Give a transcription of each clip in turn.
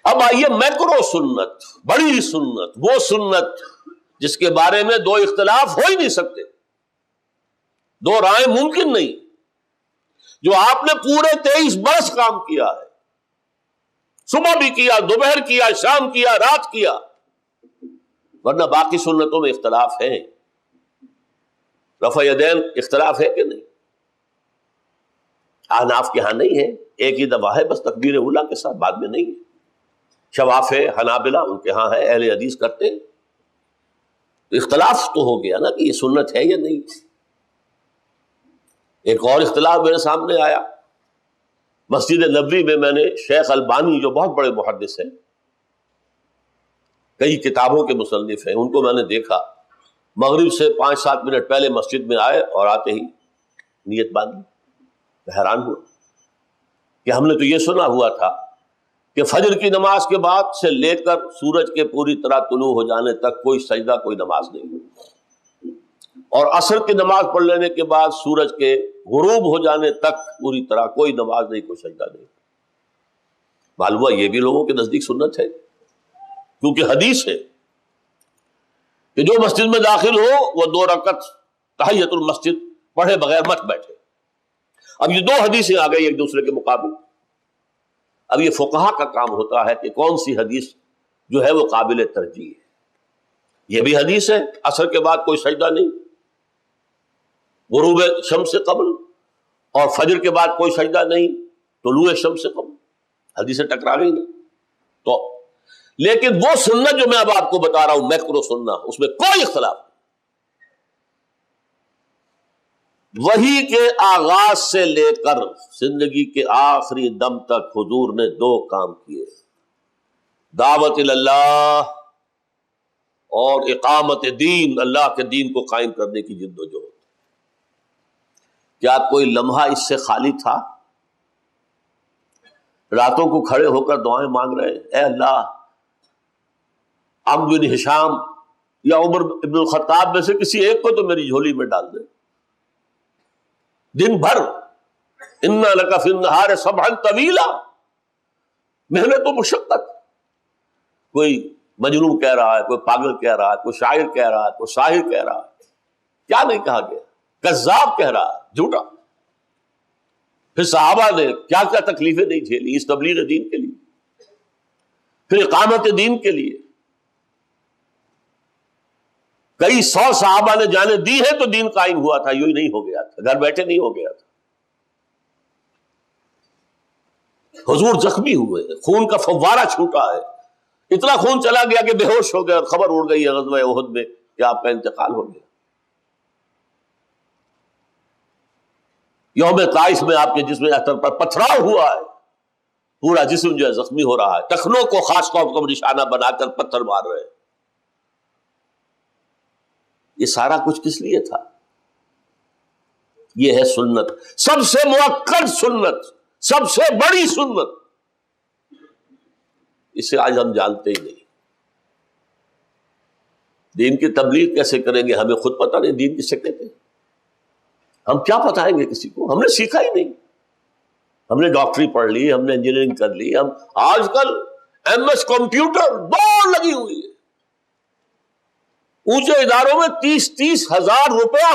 اب آئیے میکرو سنت، بڑی سنت، وہ سنت جس کے بارے میں دو اختلاف ہو ہی نہیں سکتے، دو رائے ممکن نہیں، جو آپ نے پورے 23 برس کام کیا ہے، صبح بھی کیا، دوپہر کیا، شام کیا، رات کیا، ورنہ باقی سنتوں میں اختلاف ہے۔ رفع یدین اختلاف ہے کہ نہیں؟ احناف کے ہاں نہیں ہے، ایک ہی دفعہ ہے بس تکبیر اولیٰ کے ساتھ، بعد میں نہیں ہے۔ شوافع، حنابلہ ان کے ہاں ہے، اہل حدیث کرتے ہیں، تو اختلاف تو ہو گیا نا کہ یہ سنت ہے یا نہیں۔ ایک اور اختلاف میرے سامنے آیا، مسجد نبوی میں نے شیخ البانی جو بہت بڑے محدث ہیں، کئی کتابوں کے مصنف ہیں، ان کو میں نے دیکھا مغرب سے 5-7 منٹ پہلے مسجد میں آئے اور آتے ہی نیت باندھی۔ حیران ہوا کہ ہم نے تو یہ سنا ہوا تھا کہ فجر کی نماز کے بعد سے لے کر سورج کے پوری طرح طلوع ہو جانے تک کوئی سجدہ، کوئی نماز نہیں، اور عصر کی نماز پڑھ لینے کے بعد سورج کے غروب ہو جانے تک پوری طرح کوئی نماز نہیں، کوئی سجدہ نہیں۔ معلوم ہوا یہ بھی لوگوں کے نزدیک سنت ہے، کیونکہ حدیث ہے کہ جو مسجد میں داخل ہو وہ 2 رکعت تحیۃ المسجد پڑھے بغیر مت بیٹھے۔ اب یہ 2 حدیثیں آ گئی ایک دوسرے کے مقابل، اب یہ فقہا کا کام ہوتا ہے کہ کون سی حدیث جو ہے وہ قابل ترجیح ہے۔ یہ بھی حدیث ہے عصر کے بعد کوئی سجدہ نہیں، غروب شمس سے قبل، اور فجر کے بعد کوئی سجدہ نہیں، طلوع شمس سے قبل، حدیثیں ٹکرا گئی نا۔ تو لیکن وہ سنت جو میں اب آپ کو بتا رہا ہوں میکرو سنت، اس میں کوئی اختلاف نہیں۔ وحی کے آغاز سے لے کر زندگی کے آخری دم تک حضور نے 2 کام کیے، دعوت اللہ اور اقامت دین، اللہ کے دین کو قائم کرنے کی جد و جہد۔ کیا کوئی لمحہ اس سے خالی تھا؟ راتوں کو کھڑے ہو کر دعائیں مانگ رہے ہیں، اے اللہ عمرو بن ہشام یا عمر ابن الخطاب میں سے کسی ایک کو تو میری جھولی میں ڈال دے، دن بھر اِنَّ لَكَ فِي النَّهَارِ صَبْحًا طَوِيلًا، محنت و مشقت۔ کوئی مجنون کہہ رہا ہے، کوئی پاگل کہہ رہا ہے، کوئی شاعر کہہ رہا ہے، کوئی شاعر کہہ رہا ہے، کیا نہیں کہا گیا، کذاب کہہ رہا ہے، جھوٹا۔ پھر صحابہ نے کیا کیا تکلیفیں نہیں جھیلی اس تبلیغ دین کے لیے، پھر اقامت دین کے لیے۔ کئی 100 صحابہ نے جانیں دی ہے تو دین قائم ہوا تھا، یوں ہی نہیں ہو گیا تھا، گھر بیٹھے نہیں ہو گیا تھا۔ حضور زخمی ہوئے، خون کا فوارہ چھوٹا ہے، اتنا خون چلا گیا کہ بے ہوش ہو گئے، اور خبر اڑ گئی ہے غزوہ احد میں کہ آپ کا انتقال ہو گیا۔ یوم طائف میں آپ کے جسم اختر پر پتھراؤ ہوا ہے، پورا جسم جو ہے زخمی ہو رہا ہے، ٹخنوں کو خاص طور پر نشانہ بنا کر پتھر مار رہے ہیں۔ یہ سارا کچھ کس لیے تھا؟ یہ ہے سنت، سب سے مؤکد سنت، سب سے بڑی سنت۔ اسے آج ہم جانتے ہی نہیں۔ دین کی تبلیغ کیسے کریں گے؟ ہمیں خود پتہ نہیں دین کسے کہتے ہیں، ہم کیا بتائیں گے کسی کو؟ ہم نے سیکھا ہی نہیں۔ ہم نے ڈاکٹری پڑھ لی، ہم نے انجینئرنگ کر لی، ہم آج کل ایم ایس کمپیوٹر دوڑ لگی ہوئی ہے، اونچے اداروں میں 30 ہزار روپیہ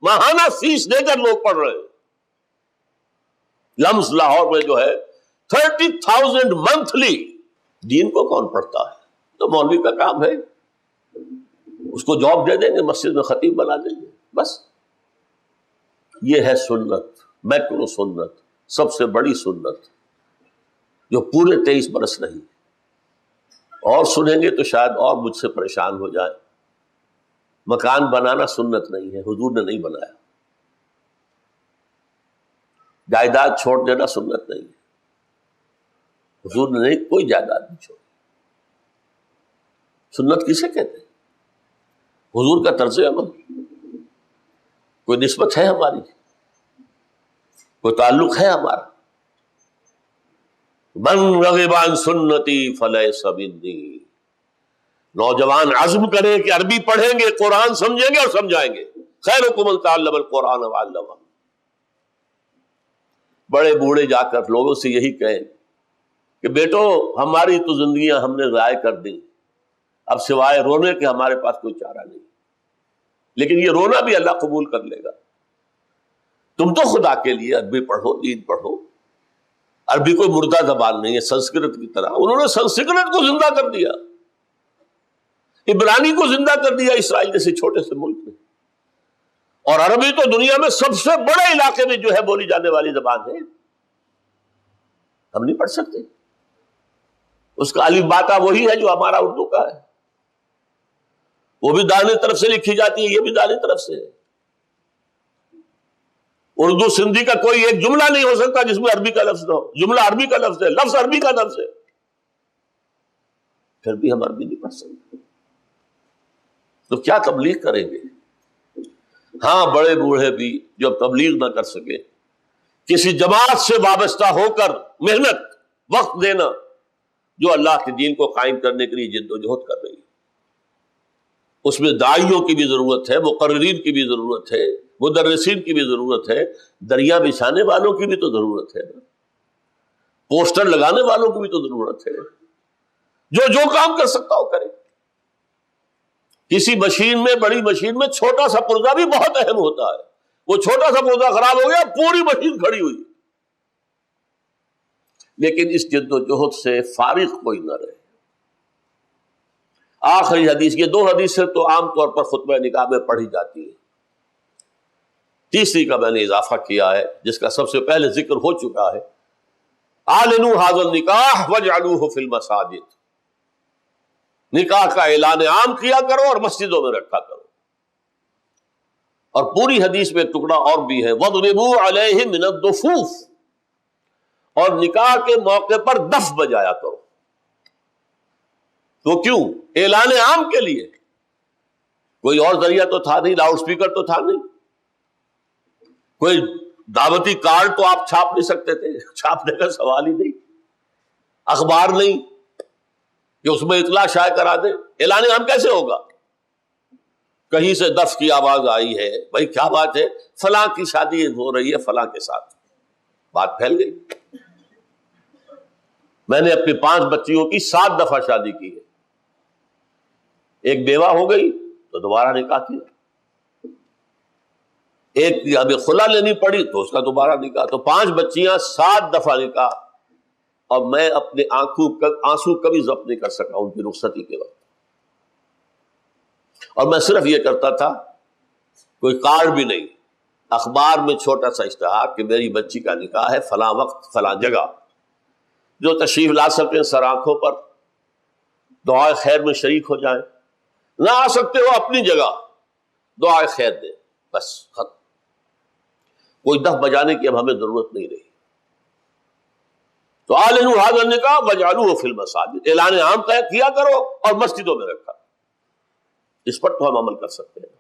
ماہانہ فیس دے کر لوگ پڑھ رہے ہیں۔ لمس لاہور میں جو ہے 30,000 منتھلی۔ دین کو کون پڑھتا ہے؟ تو مولوی کا کام ہے، اس کو جاب دے دیں گے، مسجد میں خطیب بنا دیں گے، بس۔ یہ ہے سنت، میکرو سنت، سب سے بڑی سنت، جو پورے 23 برس رہی۔ اور سنیں گے تو شاید اور مجھ سے پریشان ہو جائے۔ مکان بنانا سنت نہیں ہے، حضور نے نہیں بنایا۔ جائیداد چھوڑ دینا سنت نہیں ہے، حضور نے نہیں کوئی جائیداد نہیں چھوڑی۔ سنت کسے کہتے ہیں؟ حضور کا طرز عمل، کوئی نسبت ہے ہماری، کوئی تعلق ہے ہمارا۔ من رغب عن سنتی فلیس منی۔ نوجوان عزم کریں کہ عربی پڑھیں گے، قرآن سمجھیں گے اور سمجھائیں گے۔ خیرکم من تعلم القرآن وعلمہ۔ بڑے بوڑھے جا کر لوگوں سے یہی کہیں کہ بیٹو ہماری تو زندگیاں ہم نے ضائع کر دی، اب سوائے رونے کے ہمارے پاس کوئی چارہ نہیں، لیکن یہ رونا بھی اللہ قبول کر لے گا۔ تم تو خدا کے لیے عربی پڑھو، دین پڑھو، عربی کوئی مردہ زبان نہیں ہے سنسکرت کی طرح، انہوں نے سنسکرت کو زندہ کر دیا، عبرانی کو زندہ کر دیا اسرائیل جیسے چھوٹے سے ملک میں، اور عربی تو دنیا میں سب سے بڑے علاقے میں جو ہے بولی جانے والی زبان ہے، ہم نہیں پڑھ سکتے، اس کا الف با تا وہی ہے جو ہمارا اردو کا ہے، وہ بھی دائیں طرف سے لکھی جاتی ہے، یہ بھی دائیں طرف سے ہے۔ اردو سندھی کا کوئی ایک جملہ نہیں ہو سکتا جس میں عربی کا لفظ نہ ہو، جملہ عربی کا لفظ ہے، لفظ عربی کا لفظ ہے، پھر بھی ہم عربی نہیں پڑھ سکتے، تو کیا تبلیغ کریں گے؟ ہاں بڑے بوڑھے بھی جو تبلیغ نہ کر سکے، کسی جماعت سے وابستہ ہو کر محنت وقت دینا جو اللہ کے دین کو قائم کرنے کے لیے جد و جہد کر رہی ہے، اس میں داعیوں کی بھی ضرورت ہے، مقررین کی بھی ضرورت ہے، مدرسین کی بھی ضرورت ہے، دریا بچھانے والوں کی بھی تو ضرورت ہے، پوسٹر لگانے والوں کی بھی تو ضرورت ہے، جو کام کر سکتا ہو کرے۔ کسی مشین میں، بڑی مشین میں چھوٹا سا پرزہ بھی بہت اہم ہوتا ہے، وہ چھوٹا سا پرزہ خراب ہو گیا پوری مشین کھڑی ہوئی، لیکن اس جد و جہد سے فارغ کوئی نہ رہے۔ آخری حدیث، یہ دو حدیثیں تو عام طور پر خطبہ نکاح میں پڑھی جاتی ہے، تیسری کا میں نے اضافہ کیا ہے جس کا سب سے پہلے ذکر ہو چکا ہے، اعلنوا ھذا النکاح واجعلوہ فی المساجد، نکاح کا اعلان عام کیا کرو اور مسجدوں میں رکھا کرو۔ اور پوری حدیث میں ایک ٹکڑا اور بھی ہے، وَاضْرِبُوا عَلَيْهِمْ مِنَ الضُّفُوفِ، اور نکاح کے موقع پر دف بجایا کرو۔ تو کیوں؟ اعلان عام کے لیے، کوئی اور ذریعہ تو تھا نہیں، لاؤڈ سپیکر تو تھا نہیں، کوئی دعوتی کارڈ تو آپ چھاپ نہیں سکتے تھے، چھاپنے کا سوال ہی نہیں، اخبار نہیں کہ اس میں اطلاع شائع کرا دیں، اعلان عام کیسے ہوگا؟ کہیں سے دف کی آواز آئی ہے، بھائی کیا بات ہے، فلاں کی شادی ہو رہی ہے فلاں کے ساتھ، بات پھیل گئی۔ میں نے اپنی 5 بچیوں کی 7 دفعہ شادی کی ہے، ایک بیوہ ہو گئی تو دوبارہ نکاح کیا، ایک کی ابھی خلا لینی پڑی تو اس کا دوبارہ نکاح، تو 5 بچیاں 7 دفعہ نکاح، اور میں اپنے آنسو کبھی ضبط نہیں کر سکا ان کی رخصتی کے وقت، اور میں صرف یہ کرتا تھا، کوئی کارڈ بھی نہیں، اخبار میں چھوٹا سا اشتہار کہ میری بچی کا نکاح ہے فلاں وقت فلاں جگہ، جو تشریف لا سکتے ہیں سر آنکھوں پر دعائے خیر میں شریک ہو جائیں، نہ آ سکتے ہو اپنی جگہ دعائے خیر دیں، بس ختم، کوئی دف بجانے کی اب ہمیں ضرورت نہیں رہی۔ تو اعلنوا ھذا النکاح واجعلوہ فی المساجد، اعلان عام کیا کرو اور مسجدوں میں رکھا، اس پر تو ہم عمل کر سکتے ہیں۔